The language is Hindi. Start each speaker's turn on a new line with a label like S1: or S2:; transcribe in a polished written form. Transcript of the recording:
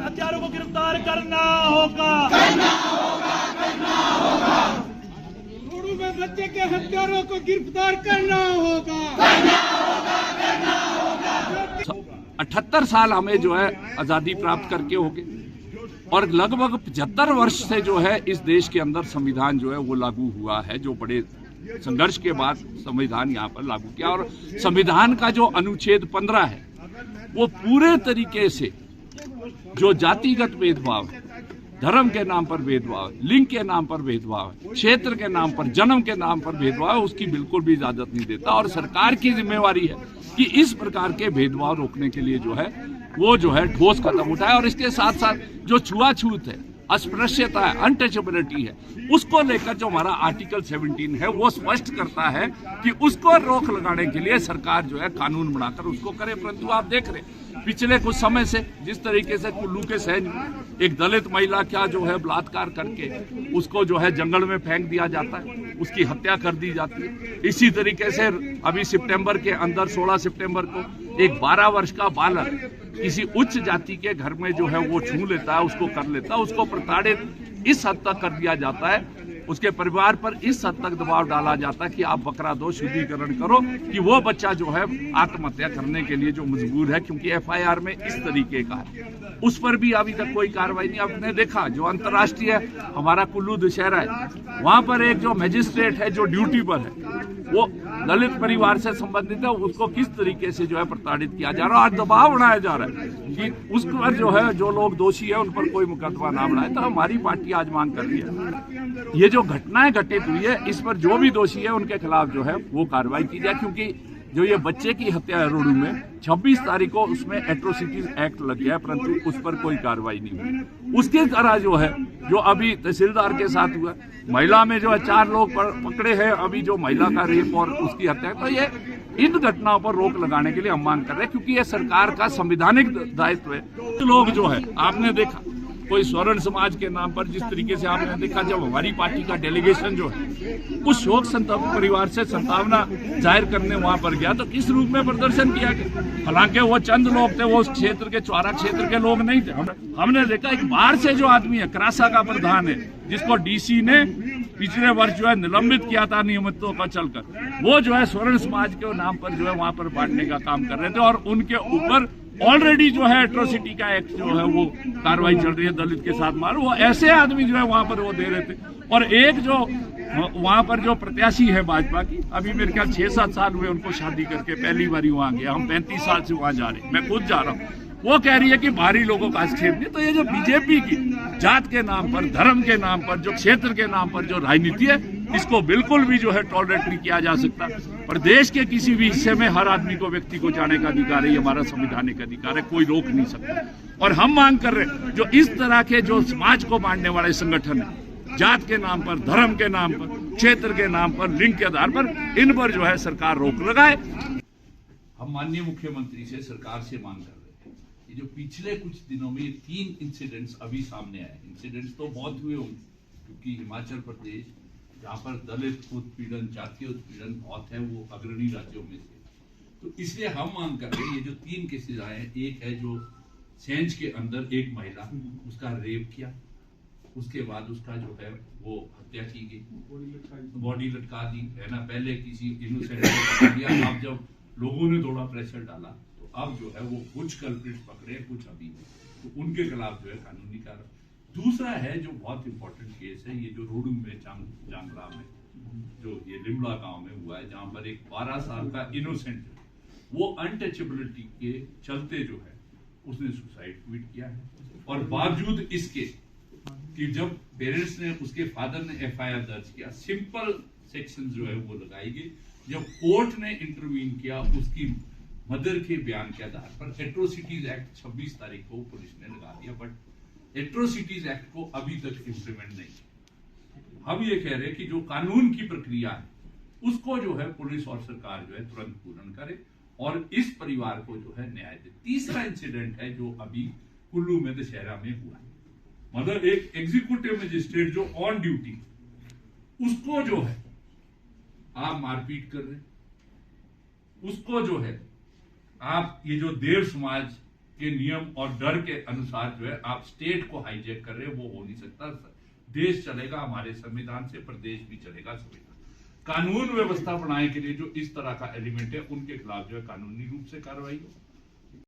S1: हत्यारों को गिरफ्तार करना होगा।
S2: रोडू में बच्चे के हत्यारों को गिरफ्तार करना होगा।
S3: 78 साल हमें जो है आजादी प्राप्त करके हो गए और लगभग 75 वर्ष से जो है इस देश के अंदर संविधान जो है वो लागू हुआ है। जो बड़े संघर्ष के बाद संविधान यहाँ पर लागू किया और संविधान का जो अनुच्छेद 15 है वो पूरे तरीके से जो जातिगत भेदभाव है, धर्म के नाम पर भेदभाव है, लिंग के नाम पर भेदभाव है, क्षेत्र के नाम पर, जन्म के नाम पर भेदभाव है, उसकी बिल्कुल भी इजाजत नहीं देता। और सरकार की जिम्मेवारी है कि इस प्रकार के भेदभाव रोकने के लिए जो है वो जो है ठोस कदम उठाए और इसके साथ साथ जो छुआछूत है, अस्पृश्यता है, अनटचेबिलिटी है, उसको लेकर जो हमारा आर्टिकल 17 है वो स्पष्ट करता है कि उसको रोक लगाने के लिए सरकार जो है कानून बनाकर उसको करे। परंतु आप देख रहे पिछले कुछ समय से जिस तरीके से कुल्लू के सहज में एक दलित महिला क्या जो है बलात्कार करके उसको जो है जंगल में फेंक दिया जाता है, उसकी हत्या कर दी जाती है। इसी तरीके से अभी सितंबर के अंदर 16 सितंबर को एक 12 वर्ष का बालक किसी उच्च जाति के घर में जो है वो छू लेता है, उसको कर लेता है, उसको प्रताड़ित इस हद तक कर दिया जाता है, उसके परिवार पर इस हद तक दबाव डाला जाता है कि आप बकरा दो, शुद्धिकरण करो, कि वो बच्चा जो है आत्महत्या करने के लिए जो मजबूर है क्योंकि एफआईआर में इस तरीके का है, उस पर भी अभी तक कोई कार्रवाई नहीं। आपने देखा जो अंतर्राष्ट्रीय हमारा कुल्लू दशहरा है, वहां पर एक जो मजिस्ट्रेट है जो ड्यूटी पर है वो दलित परिवार से संबंधित है, उसको किस तरीके से जो है प्रताड़ित किया जा रहा है और दबाव बनाया जा रहा है कि उस पर जो है जो लोग दोषी है उन पर कोई मुकदमा ना बनाए। तो हमारी पार्टी आज मांग कर रही है ये जो घटनाएं घटित हुई है इस पर जो भी दोषी है उनके खिलाफ जो है वो कार्रवाई की जाए, क्योंकि जो ये बच्चे की हत्या है रोडू में 26 तारीख को उसमें एट्रोसिटीज एक्ट लग गया, परंतु उस पर कोई कार्रवाई नहीं हुई। उसके तरह जो है जो अभी तहसीलदार के साथ हुआ, महिला में जो है 4 लोग पकड़े हैं अभी जो महिला का रेप और उसकी हत्या, तो ये इन घटनाओं पर रोक लगाने के लिए हम मांग कर रहे हैं क्योंकि ये सरकार का संवैधानिक दायित्व है। लोग जो है आपने देखा कोई स्वर्ण समाज के नाम पर जिस तरीके से आपने देखा जब हमारी पार्टी का डेलीगेशन जो है उस शोक संतप्त परिवार से संतावना जाहिर करने वहां पर गया तो किस रूप में प्रदर्शन किया गया। हालांकि वो चंद लोग थे, वो उस क्षेत्र के चौरा क्षेत्र के लोग नहीं थे। हमने देखा एक बाहर से जो आदमी है, करासा का प्रधान है, जिसको डीसी ने पिछले वर्ष जो है निलंबित किया था नियमितों का चलकर, वो जो है स्वर्ण समाज के नाम पर जो है वहां पर बांटने का काम कर रहे थे और उनके ऊपर ऑलरेडी जो है एट्रोसिटी का एक्ट जो है वो कार्रवाई चल रही है, दलित के साथ मार, वो ऐसे आदमी जो है वहां पर वो दे रहे थे। और एक जो वहां पर जो प्रत्याशी है भाजपा की, अभी मेरे ख्याल 6-7 साल हुए उनको शादी करके पहली बार वहां गया, हम 35 साल से वहां जा रहे हैं, मैं खुद जा रहा हूँ, वो कह रही है कि बाहरी लोगों का हस्तक्षेप नहीं। तो ये जो बीजेपी की जात के नाम पर, धर्म के नाम पर, जो क्षेत्र के नाम पर जो राजनीति है, इसको बिल्कुल भी जो है टॉलरेट नहीं किया जा सकता। पर देश के किसी भी हिस्से में हर आदमी को व्यक्ति को जाने का अधिकार है, ये हमारा संवैधानिक अधिकार है, कोई रोक नहीं सकता। और हम मांग कर रहे हैं जो इस तरह के जो समाज को बांटने वाले संगठन है, जात के नाम पर, धर्म के नाम पर, क्षेत्र के नाम पर, लिंग के आधार पर, इन पर जो है सरकार रोक लगाए। हम माननीय मुख्यमंत्री से, सरकार से मांग कर रहे हैं जो पिछले कुछ दिनों में 3 इंसिडेंट्स अभी सामने आए। इंसिडेंट्स तो बहुत हुए होंगे क्योंकि हिमाचल प्रदेश जहाँ पर दलित उत्पीड़न, जातीय उत्पीड़न बहुत है, वो अग्रणी राज्यों में से, तो इसलिए हम मांग कर रहे हैं ये जो 3 केसेस आए हैं, एक है जो सेंज के अंदर एक महिला, उसका रेप किया, उसके बाद उसका जो है वो हत्या की गई, बॉडी लटका दी है ना, पहले किसी इनोसेंट को पकड़ दिया, अब जब लोगों ने थोड़ा प्रेशर डाला तो अब जो है वो कुछ कल्प्रिट्स पकड़े, कुछ अभी, तो उनके खिलाफ जो है कानूनी कार्रवाई। दूसरा है जो बहुत इंपॉर्टेंट केस है, ये जो रोडू में जांगला में जो ये लिमला गांव में हुआ है, जहां पर एक 12 साल का इनोसेंट वो अनटचेबिलिटी के चलते जो है उसने सुसाइड कमिट किया है। और बावजूद इसके कि जब पेरेंट्स ने, उसके फादर ने एफआईआर दर्ज किया, सिंपल सेक्शन जो है वो लगाई गई, जब कोर्ट ने इंटरवीन किया उसकी मदर के बयान के आधार पर एट्रोसिटीज एक्ट 26 तारीख को पुलिस ने लगा दिया, बट एट्रोसिटीज एक्ट को अभी तक इम्प्लीमेंट नहीं। हम ये कह रहे हैं कि जो कानून की प्रक्रिया है उसको जो है पुलिस और सरकार जो है तुरंत पूर्ण करे और इस परिवार को जो है न्याय दे। तीसरा इंसिडेंट है जो अभी कुल्लू में दशहरा में हुआ, मतलब एक एग्जीक्यूटिव मजिस्ट्रेट जो ऑन ड्यूटी, उसको जो है आप मारपीट कर रहे, उसको जो है आप ये जो देव समाज के नियम और डर के अनुसार जो है आप स्टेट को हाईजैक कर रहे हैं, वो हो नहीं सकता। देश चलेगा हमारे संविधान से, प्रदेश भी चलेगा संविधान। कानून व्यवस्था बनाने के लिए जो इस तरह का एलिमेंट है उनके खिलाफ जो है कानूनी रूप से कार्रवाई हो।